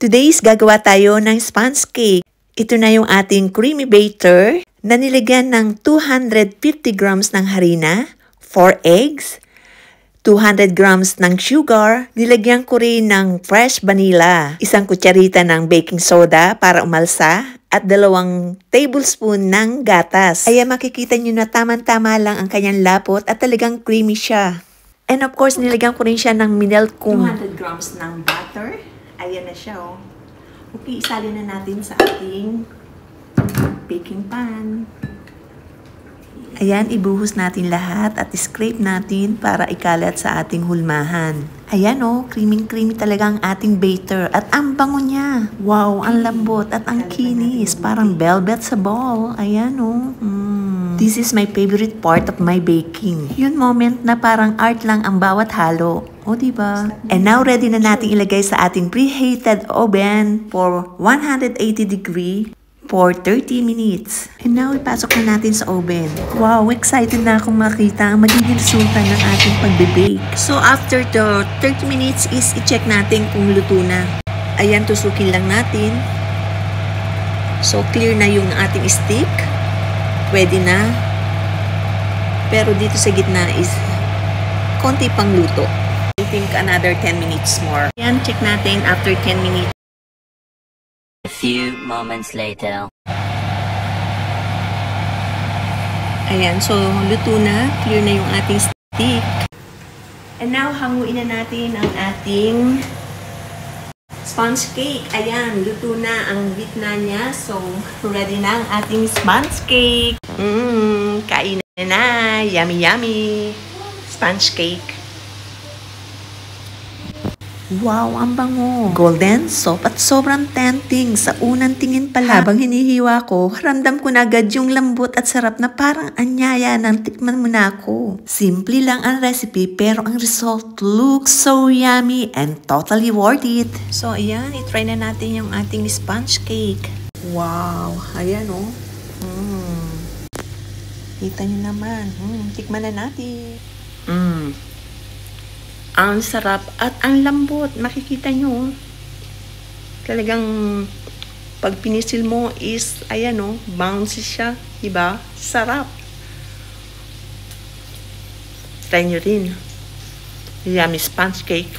Today is gagawa tayo ng sponge cake. Ito na yung ating creamy batter na nilagyan ng 250 grams ng harina, 4 eggs, 200 grams ng sugar, nilagyan ko rin ng fresh vanilla, isang kutsarita ng baking soda para umalsa, at 2 tablespoon ng gatas. Ayan, makikita nyo na tamang-tama lang ang kanyang lapot at talagang creamy siya. And of course, nilagyan ko rin siya ng minelt kong 200 grams ng butter. Ayan na siya, oh. Okay, isalin na natin sa ating baking pan. Ayan, ibuhos natin lahat at scrape natin para ikalat sa ating hulmahan. Ayan, oh, creamy-creamy talaga ang ating batter. At ang bango niya. Wow, ang lambot at ang kinis. Parang velvet sa ball. Ayan, oh. This is my favorite part of my baking. Yun moment na parang art lang ang bawat halo. O, diba? And now, ready na natin ilagay sa ating preheated oven for 180 degree for 30 minutes. And now, ipasok na natin sa oven. Wow, excited na akong makita ang magiging resulta ng ating pagbe-bake. So, after the 30 minutes is i-check natin kung luto na. Ayan, tusukin lang natin. So, clear na yung ating stick. Pwede na. Pero dito sa gitna is konti pang luto. I think another 10 minutes more. Ayan, check natin after 10 minutes. A few moments later. Ayan, so luto na. Clear na yung ating stick. And now, hanguin na natin ang ating sponge cake. Ayan, luto na ang gitna niya. So, ready na ang ating sponge cake. Kain na. Yummy, yummy. Sponge cake. Wow, ang bango. Golden, soft at sobrang tempting. Sa unang tingin pa lang, habang hinihiwa ko, ramdam ko na agad yung lambot at sarap na parang anyaya ng tikman mo na ako. Simple lang ang recipe pero ang result looks so yummy and totally worth it. So ayan, itry na natin yung ating sponge cake. Wow, ayan oh. Kita nyo naman. Tikman na natin. Ang sarap at ang lambot. Makikita nyo. Talagang pag pinisil mo is, ayan o, bouncy siya. Diba? Sarap. Try nyo rin. Yummy sponge cake.